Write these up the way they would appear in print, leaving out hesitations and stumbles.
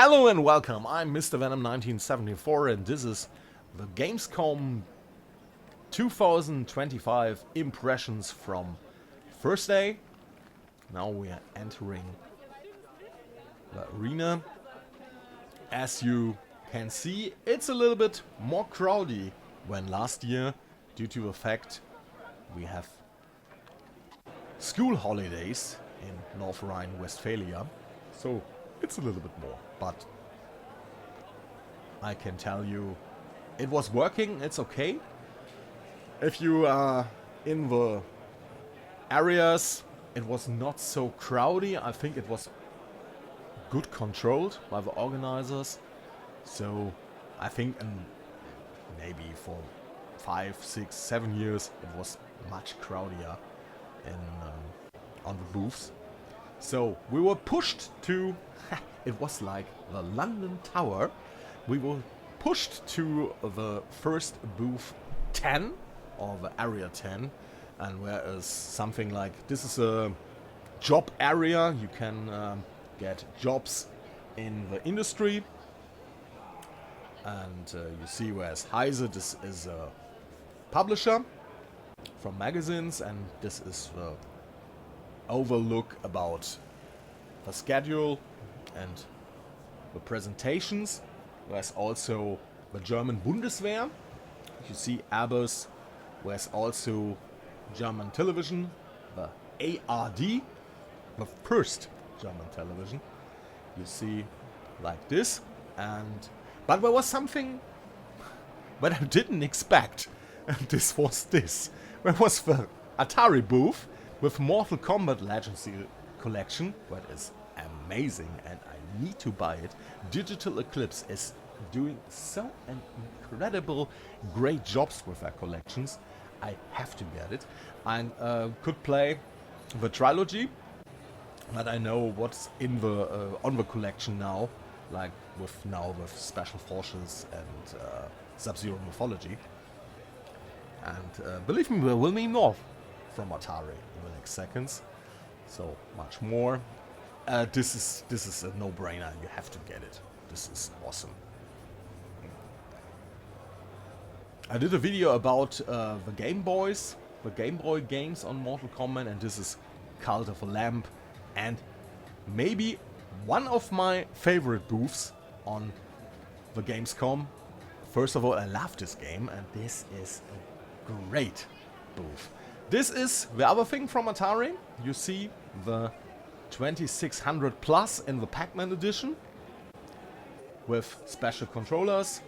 Hello and welcome, I'm Mr. Venom 1974 and this is the Gamescom 2025 impressions from first day. Now we are entering the arena. As you can see, it's a little bit more crowdy than last year due to the fact we have school holidays in North Rhine-Westphalia. So it's a little bit more, but I can tell you it was working, it's okay. If you are in the areas, it was not so crowdy. I think it was good controlled by the organizers. So I think maybe for 5, 6, 7 years it was much crowdier on the booths. So we were pushed to, it was like the London Tower. We were pushed to the first booth 10, or the area 10. And where is something like, this is a job area. You can get jobs in the industry. And you see where's Heise, this is a publisher from magazines. And this is the overlook about the schedule and the presentations. There's also the German Bundeswehr. You see Airbus. There's also German television, the ARD, the first German television. You see like this. But there was something that I didn't expect. And this was this. There was the Atari booth with Mortal Kombat Legacy Collection, that is amazing and I need to buy it. Digital Eclipse is doing so an incredible great jobs with their collections. I have to get it. I could play the trilogy, but I know what's in the on the collection now, like with Special Forces and Sub-Zero Mythology. And believe me, there will be more from Atari in the next seconds. So much more. This is a no-brainer. You have to get it. This is awesome. I did a video about the Game Boys, the Game Boy games on Mortal Kombat, and this is Cult of the Lamb, and maybe one of my favorite booths on the Gamescom. First of all, I love this game, and this is a great booth. This is the other thing from Atari. You see the 2600 Plus in the Pac-Man edition with special controllers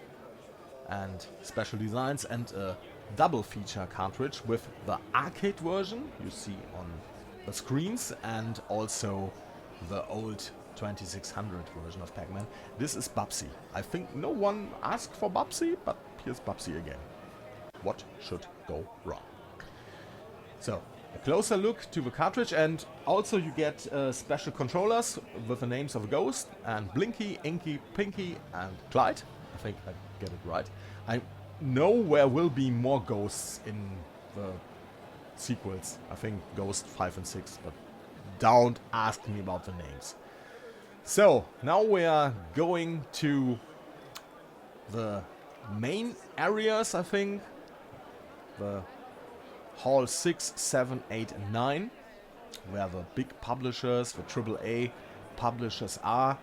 and special designs and a double feature cartridge with the arcade version you see on the screens and also the old 2600 version of Pac-Man. This is Bubsy. I think no one asked for Bubsy, but here's Bubsy again. What should go wrong? So, a closer look to the cartridge, and also you get special controllers with the names of Ghost and Blinky, Inky, Pinky and Clyde. I think I get it right. I know there will be more Ghosts in the sequels. I think Ghost 5 and 6, but don't ask me about the names. So, now we are going to the main areas, I think. The Hall 6, 7, 8 and 9, where the big publishers, the AAA publishers are.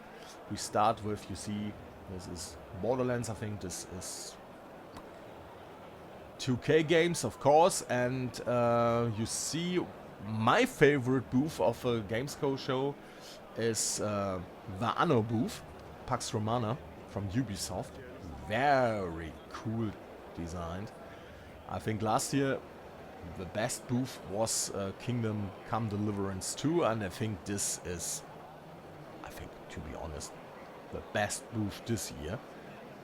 We start with, you see, this is Borderlands, I think this is 2K games, of course, and you see my favorite booth of a Gamescom show is the Anno booth, Pax Romana from Ubisoft. Very cool designed. I think last year the best booth was Kingdom Come Deliverance 2, and I think this is, to be honest, the best booth this year.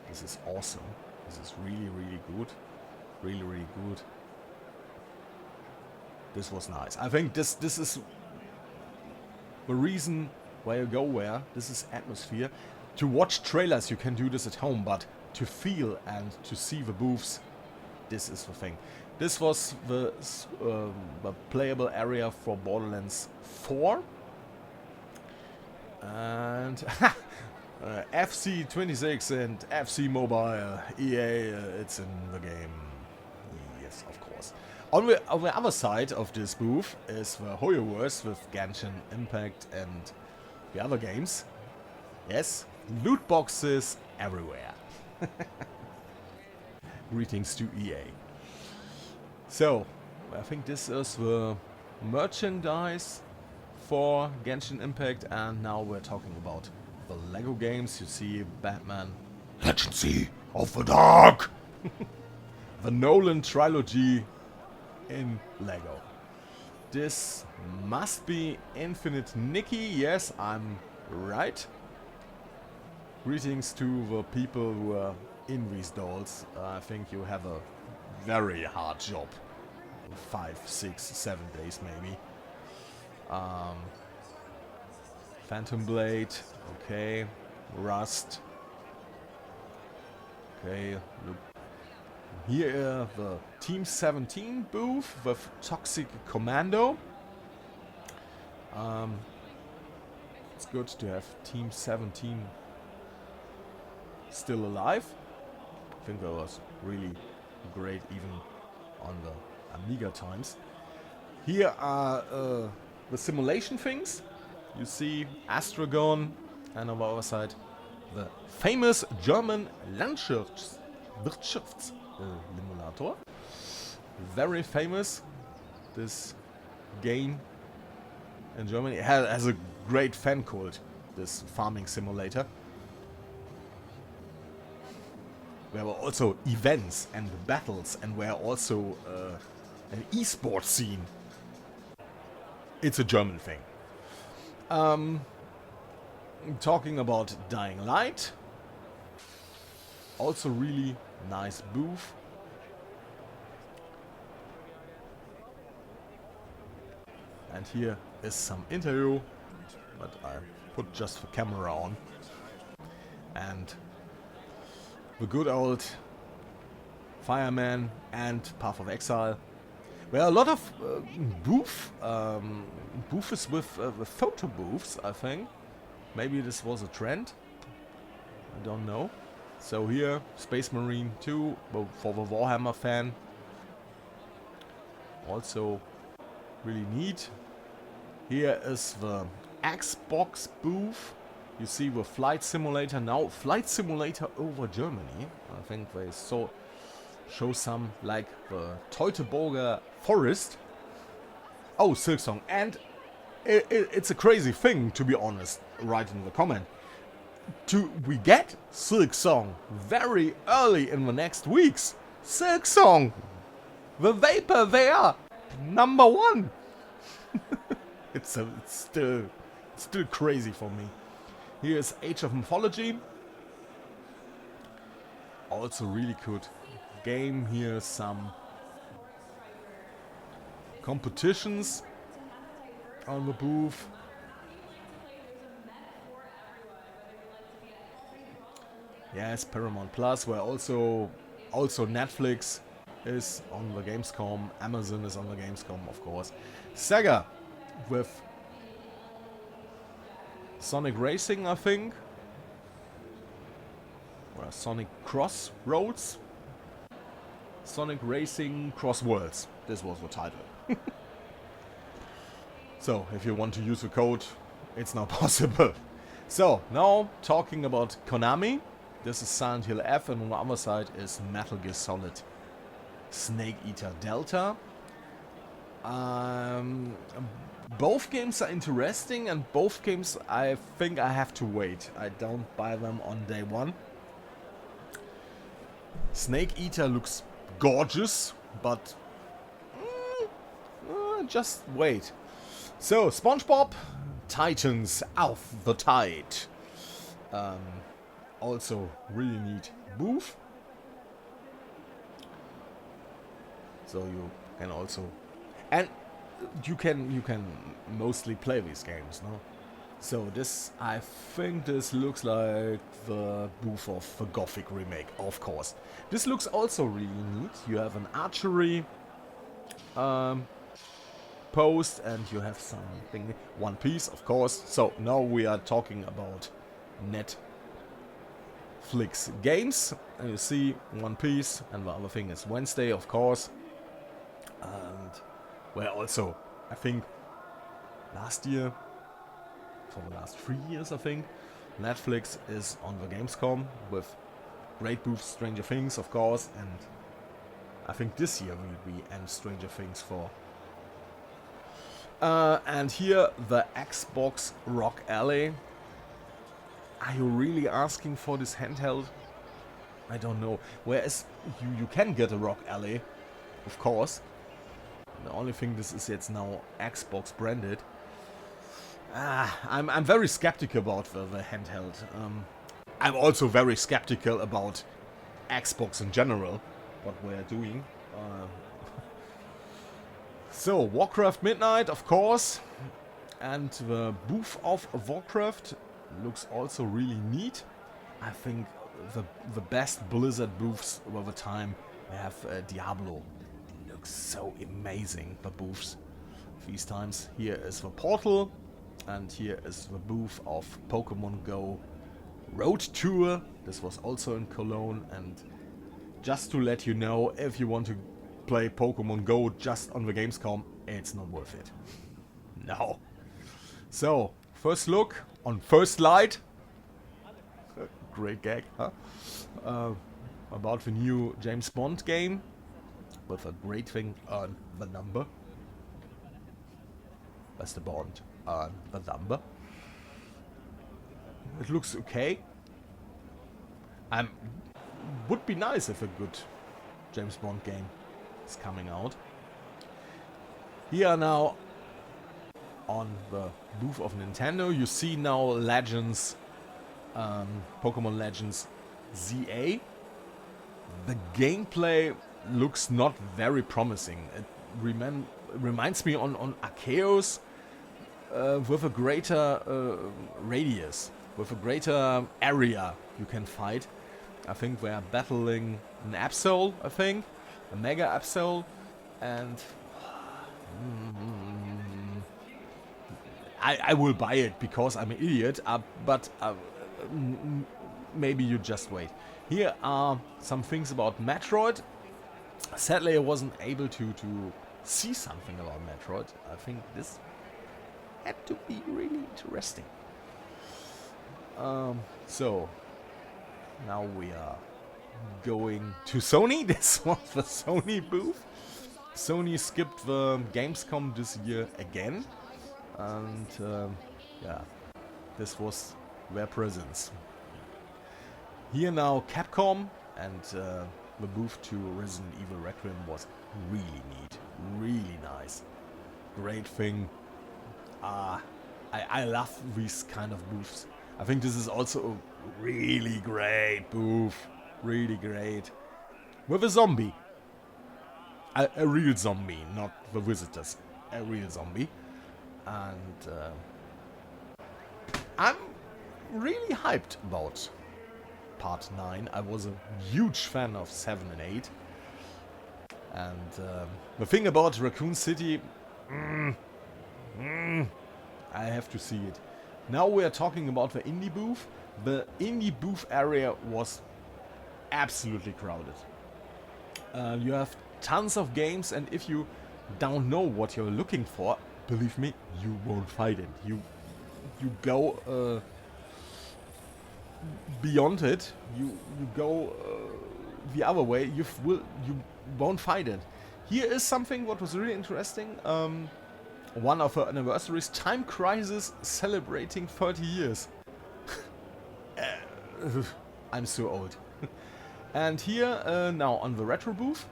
This is awesome. This is really, really good. Really, really good. This was nice. I think this is the reason why you go there. This is atmosphere. To watch trailers you can do this at home, but to feel and to see the booths, this is the thing. This was the playable area for Borderlands 4. And FC26 and FC Mobile, EA, it's in the game. Yes, of course. On the other side of this booth is the HoYoverse with Genshin Impact and the other games. Yes, loot boxes everywhere. Greetings to EA. So, I think this is the merchandise for Genshin Impact, and now we're talking about the LEGO games. You see Batman Legacy of the Dark! The Nolan trilogy in LEGO. This must be Infinite Nikki. Yes, I'm right. Greetings to the people who are in these dolls. I think you have a very hard job. 5, 6, 7 days maybe. Phantom Blade. Okay. Rust. Okay. Look. Here the Team 17 booth with Toxic Commando. It's good to have Team 17 still alive. I think that was really great even on the Amiga times. Here are the simulation things. You see Astragon, and on the other side the famous German Landwirtschaftssimulator. Very famous, this game in Germany. It has a great fan cult, this farming simulator. There were also events and battles, and were also an e-sport scene. It's a German thing. Talking about Dying Light. Also really nice booth. And here is some interview, but I put just the camera on. And the good old Fireman and Path of Exile. There are a lot of booths with photo booths, I think. Maybe this was a trend. I don't know. So here, Space Marine 2, for the Warhammer fan. Also really neat. Here is the Xbox booth. You see the Flight Simulator now. Flight Simulator over Germany. I think they show some like the Teutoburger Forest. Oh, Silksong. And it's a crazy thing, to be honest, right in the comment. We get Silksong very early in the next weeks. Silksong! The Vaporware! #1! It's still crazy for me. Here is Age of Mythology. Also really good game. Here some competitions on the booth. Yes, Paramount Plus, where also Netflix is on the Gamescom. Amazon is on the Gamescom, of course. Sega with Sonic Racing, I think. Or Sonic Crossroads. Sonic Racing Cross Worlds. This was the title. So, if you want to use the code, it's now possible. So, now talking about Konami. This is Silent Hill F, and on the other side is Metal Gear Solid Snake Eater Delta. Both games are interesting, and both games I think I have to wait. I don't buy them on day one. Snake Eater looks gorgeous, but just wait. So, SpongeBob, Titans of the Tide. Also really neat booth. So you can also, and you can mostly play these games, no? So this, I think this looks like the booth of the Gothic remake, of course. This looks also really neat. You have an archery post, and you have something, One Piece, of course. So now we are talking about Net Netflix games. And you see One Piece, and the other thing is Wednesday, of course. And well, also, I think last year, for the last 3 years, I think, Netflix is on the Gamescom with great booths, Stranger Things, of course, and I think this year will be end Stranger Things 4. And here, the Xbox Rock Ally. Are you really asking for this handheld? I don't know. Whereas you can get a Rock Ally, of course. The only thing, this is jetzt now Xbox branded. I'm very skeptical about the handheld. I'm also very skeptical about Xbox in general, what we're doing. So, Warcraft Midnight, of course. And the booth of Warcraft looks also really neat. I think the best Blizzard booths of the time. We have Diablo. It looks so amazing, the booths these times. Here is the Portal. And here is the booth of Pokemon Go Road Tour. This was also in Cologne. And just to let you know, if you want to play Pokemon Go just on the Gamescom, it's not worth it. No. So, first look on First Light. Great gag, huh? About the new James Bond game. With a great thing on the number. That's the Bond on the number. It looks okay. Would be nice if a good James Bond game is coming out. Here now on the booth of Nintendo, you see now Legends, Pokemon Legends ZA. The gameplay looks not very promising. It reminds me on Arceus with a greater radius, with a greater area you can fight. I think we're battling an Absol, I think, a Mega Absol, and I will buy it because I'm an idiot, but maybe you just wait. Here are some things about Metroid. Sadly, I wasn't able to see something about Metroid. I think this had to be really interesting. So, now we are going to Sony. This was the Sony booth. Sony skipped the Gamescom this year again. And yeah, this was their presence. Here now Capcom, and the booth to Resident Evil Requiem was really neat, really nice. Great thing. I love these kind of booths. I think this is also a really great booth. Really great. With a zombie. A real zombie, not the visitors. A real zombie. And I'm really hyped about Part 9. I was a huge fan of 7 and 8. And the thing about Raccoon City, I have to see it. Now we are talking about the indie booth. The indie booth area was absolutely crowded. You have tons of games, and if you don't know what you're looking for, believe me, you won't find it. You go beyond it. You go the other way. You won't find it. Here is something what was really interesting. One of her anniversaries, Time Crisis celebrating 30 years. I'm so old. And here now on the retro booth,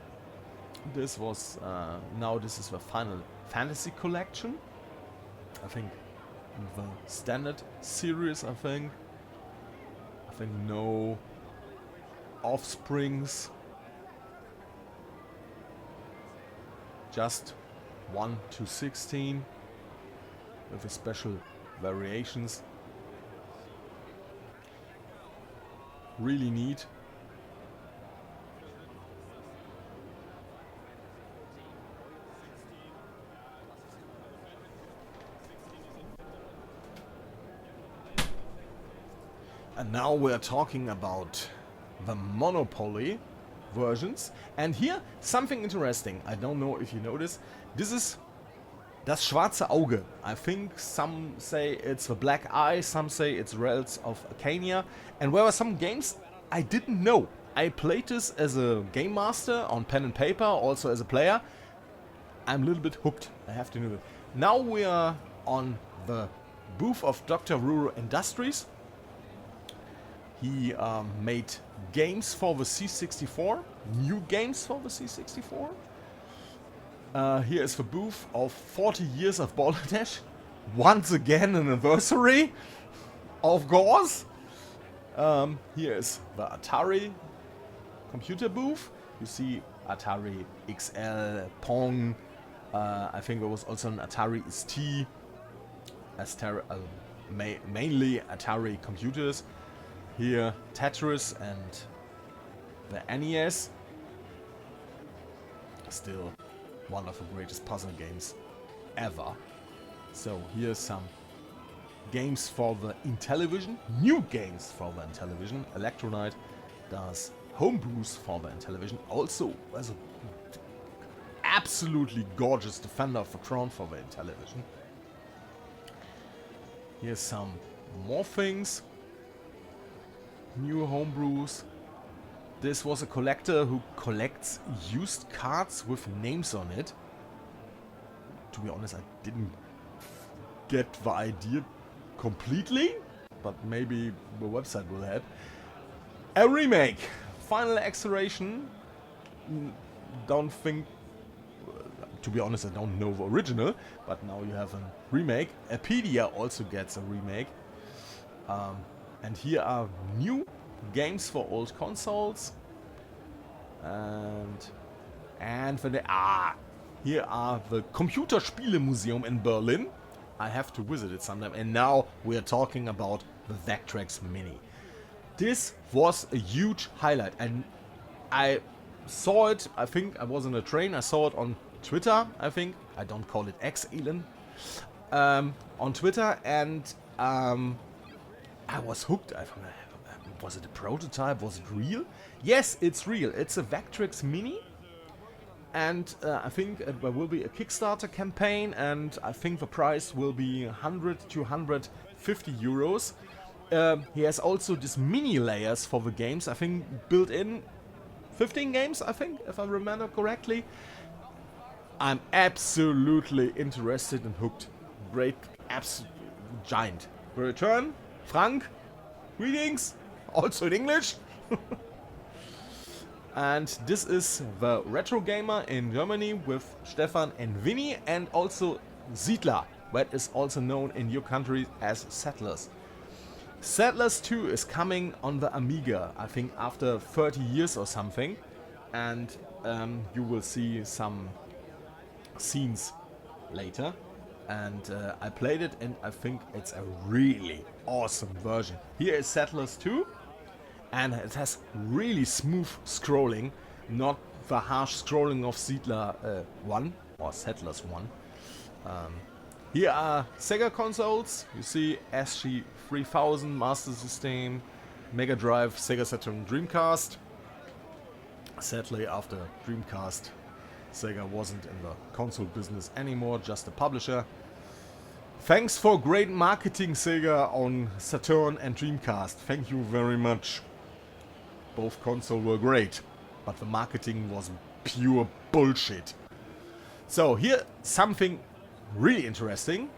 this was this is the Final Fantasy collection. I think the standard series. I think no offsprings. Just 1 to 16 with the special variations. Really neat. And now we're talking about the Monopoly versions. And here, something interesting. I don't know if you notice. This is Das Schwarze Auge. I think some say it's the Black Eye, some say it's Realms of Arcania. And there were some games I didn't know. I played this as a game master on pen and paper, also as a player. I'm a little bit hooked, I have to know it. Now we are on the booth of Dr. Ruro Industries. He made games for the C64, new games for the C64. Here is the booth of 40 years of Balderdash. Once again an anniversary, of course. Here is the Atari computer booth. You see Atari XL, Pong. I think there was also an Atari ST. Mainly Atari computers. Here Tetris and the NES. Still one of the greatest puzzle games ever. So here's some games for the Intellivision, new games for the Intellivision. Electronite does homebrews for the Intellivision, also as an absolutely gorgeous Defender of the Crown for the Intellivision. Here's some more things, new homebrews. This was a collector who collects used cards with names on it. To be honest, I didn't get the idea completely, but maybe the website will help. A remake, Final Acceleration. Don't think, to be honest, I don't know the original, but now you have a remake. Apedia also gets a remake. And here are new games for old consoles. And for the here are the Computerspiele-Museum in Berlin. I have to visit it sometime. And now we are talking about the Vectrex Mini. This was a huge highlight, and I saw it. I think I was on a train. I saw it on Twitter. I think I don't call it X, Elon. On Twitter, and I was hooked. Was it a prototype? Was it real? Yes, it's real. It's a Vectrex Mini. And I think there will be a Kickstarter campaign, and I think the price will be 100 to 150 euros. He has also these mini layers for the games. I think built in 15 games, I think, if I remember correctly. I'm absolutely interested and hooked. Great, absolute giant. The return, Frank, greetings, also in English. And this is the Retro Gamer in Germany with Stefan and Vinny, and also Siedler, that is also known in your country as Settlers. Settlers 2 is coming on the Amiga, I think after 30 years or something, and you will see some scenes later. And I played it, and I think it's a really awesome version. Here is Settlers 2. And it has really smooth scrolling, not the harsh scrolling of Siedler 1 or Settlers 1. Here are Sega consoles. You see SG-3000, Master System, Mega Drive, Sega Saturn, Dreamcast. Sadly, after Dreamcast, Sega wasn't in the console business anymore, just a publisher. Thanks for great marketing, Sega, on Saturn and Dreamcast. Thank you very much. Both consoles were great, but the marketing was pure bullshit. So here, something really interesting.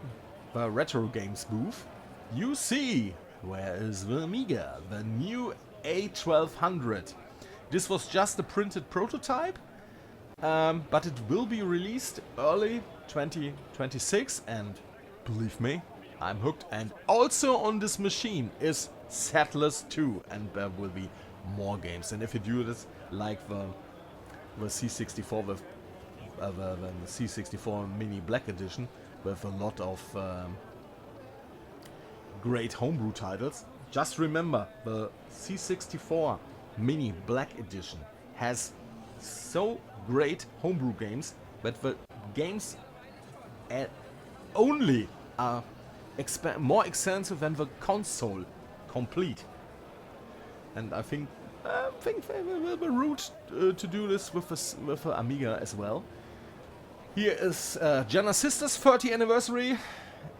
The Retro Games booth. You see, where is the Amiga? The new A1200. This was just a printed prototype, but it will be released early 2026, and believe me, I'm hooked. And also on this machine is Settlers 2, and there will be more games. And if you do this like the C64 with the C64 Mini Black Edition with a lot of great homebrew titles, just remember the C64 Mini Black Edition has so great homebrew games that the games only are more expensive than the console complete. and I think they will be rude to do this with the Amiga as well. Here is Genesis's 30th anniversary.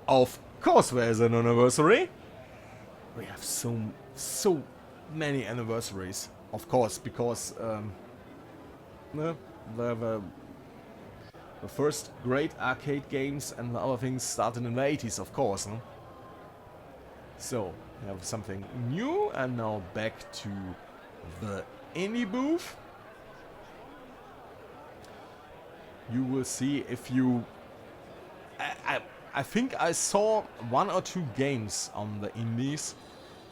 Of course, there is an anniversary. We have so many anniversaries, of course, because the first great arcade games and the other things started in the 80s, of course. No? So, we have something new, and now back to the indie booth. You will see if you... I think I saw 1 or 2 games on the indies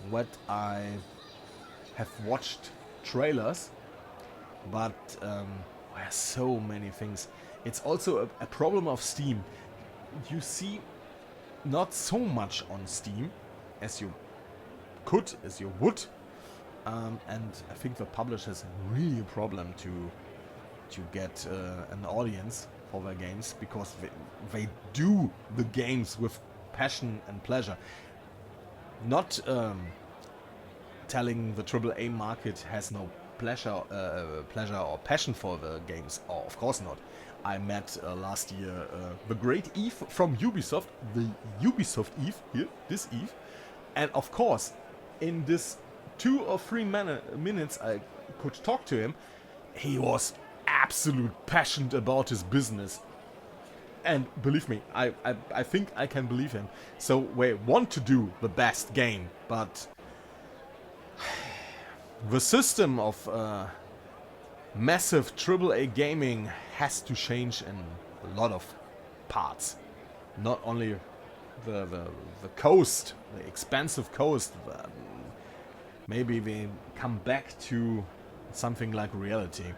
what I have watched trailers, but there are so many things. It's also a problem of Steam. You see not so much on Steam as you could, as you would, and I think the publishers have really a problem to get an audience for their games, because they do the games with passion and pleasure. Not telling the AAA market has no pleasure or passion for the games. Oh, of course not. I met last year the great Eve from Ubisoft, the Ubisoft Eve, here, this Eve. And of course, in this 2 or 3 minutes I could talk to him, he was absolute passionate about his business. And believe me, I think I can believe him. So we want to do the best game, but the system of massive AAA gaming has to change in a lot of parts. Not only the coast, the expansive coast. Maybe we come back to something like reality.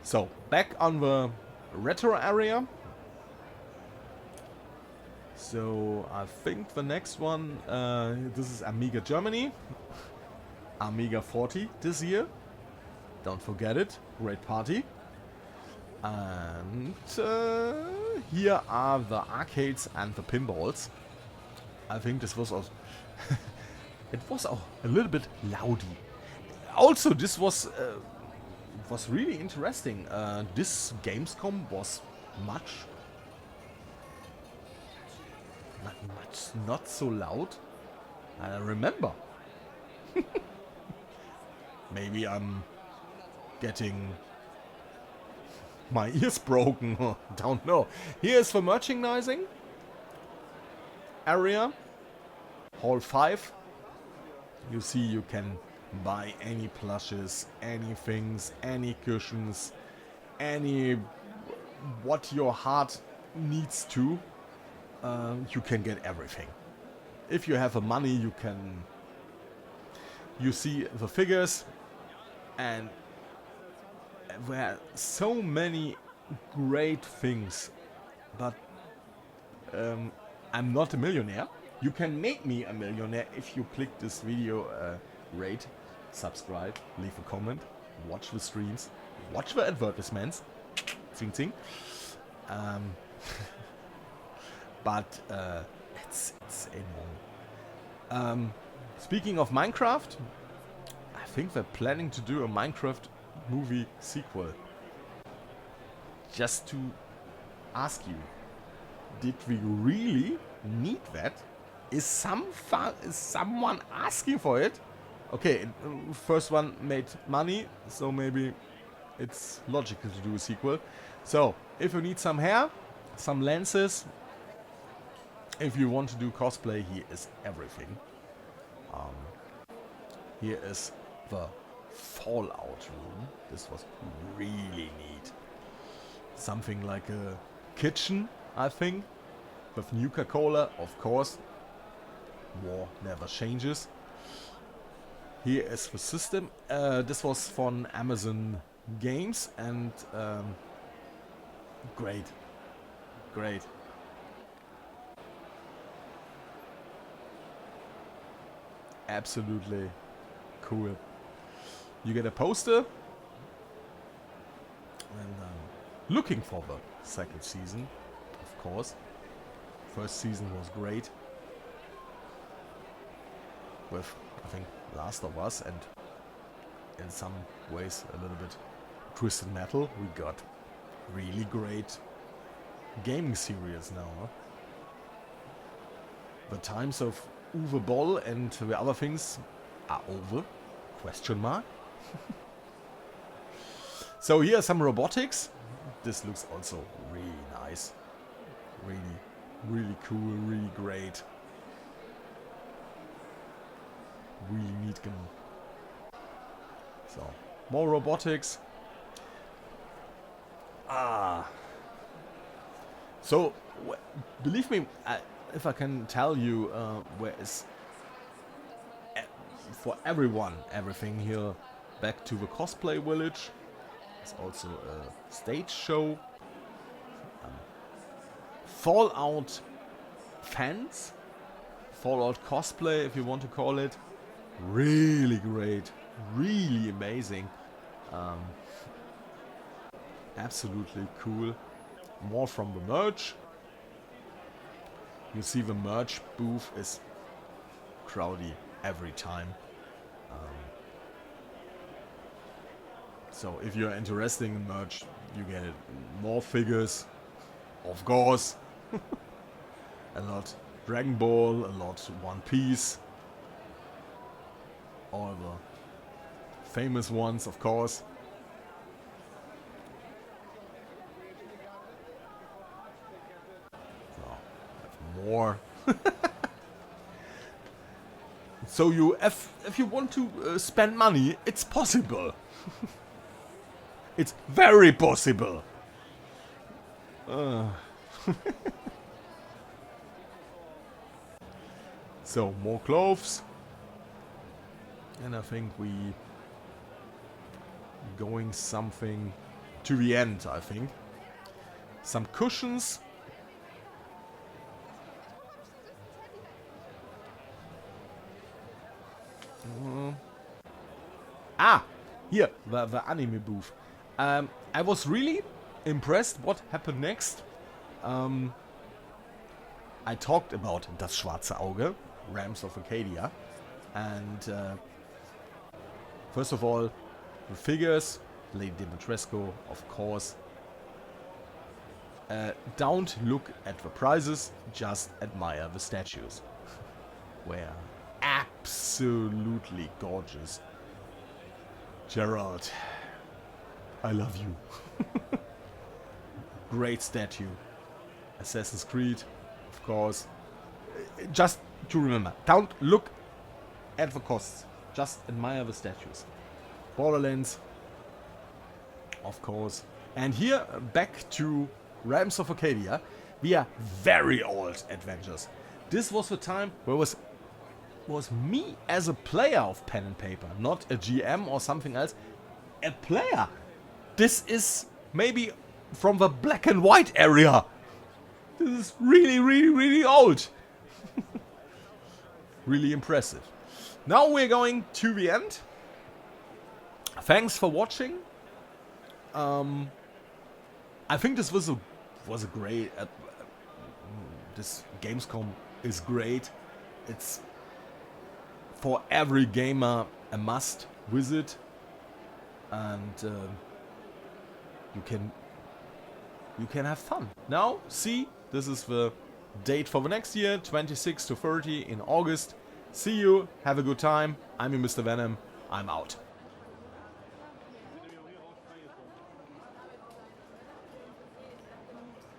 So, back on the retro area. So, I think the next one, this is Amiga Germany. Amiga 40 this year. Don't forget it. Great party. And here are the arcades and the pinballs. I think this was also... it was a little bit loudy. Also, this was really interesting. This Gamescom was not so loud. I remember. Maybe I'm getting my ears broken. Don't know. Here's the merchandising area. Hall 5. You see, you can buy any plushes, any things, any cushions, any what your heart needs to. You can get everything. If you have the money, you can. You see the figures, and there are so many great things. But I'm not a millionaire. You can make me a millionaire if you click this video, rate, subscribe, leave a comment, watch the streams, watch the advertisements. Zing zing. But it's enormous. Speaking of Minecraft, I think they're planning to do a Minecraft movie sequel. Just to ask you, did we really need that? Is someone asking for it? Okay, first one made money, so maybe it's logical to do a sequel. So, if you need some hair, some lenses, if you want to do cosplay, here is everything. Here is the Fallout room. This was really neat. Something like a kitchen, I think, with Nuka-Cola, of course. War never changes. Here is the system. This was from Amazon Games, and great. Absolutely cool. You get a poster, and looking for the second season, of course. First season was great, with I think Last of Us, and in some ways a little bit Twisted Metal. We got really great gaming series now. Huh? The times of Uwe Boll and the other things are over? Question mark. So here are some robotics. This looks also really nice. Really, really cool, really great. Really neat game. So, more robotics. So, believe me, if I can tell you where is for everyone everything here back to the cosplay village. It's also a stage show. Fallout fans, Fallout cosplay if you want to call it. Really great, really amazing. Absolutely cool. More from the merch. You see the merch booth is crowdy every time. So if you're interested in merch, you get it. More figures, of course. A lot Dragon Ball, a lot One Piece. All the famous ones, of course. More. So you, if you want to spend money, it's possible. It's very possible. So more clothes, and I think we going something to the end. I think some cushions. Here, the anime booth. I was really impressed what happened next. I talked about Das Schwarze Auge, Realms of Arcadia. And first of all, the figures, Lady Dimitrescu, of course. Don't look at the prizes, just admire the statues. Where absolutely gorgeous. Geralt, I love you. Great statue. Assassin's Creed, of course. Just to remember, don't look at the costs. Just admire the statues. Borderlands, of course. And here, back to Realms of Arcadia. We are very old adventures. This was the time where was me as a player of pen and paper, not a GM or something else. A player. This is maybe from the black and white area. This is really, really, really old. Really impressive. Now we're going to the end. Thanks for watching. I think this was a great. This Gamescom is great. It's for every gamer a must visit, and you can have fun. Now, see, this is the date for the next year, 26 to 30 in August. See you, have a good time. I'm your Mr. Venom, I'm out.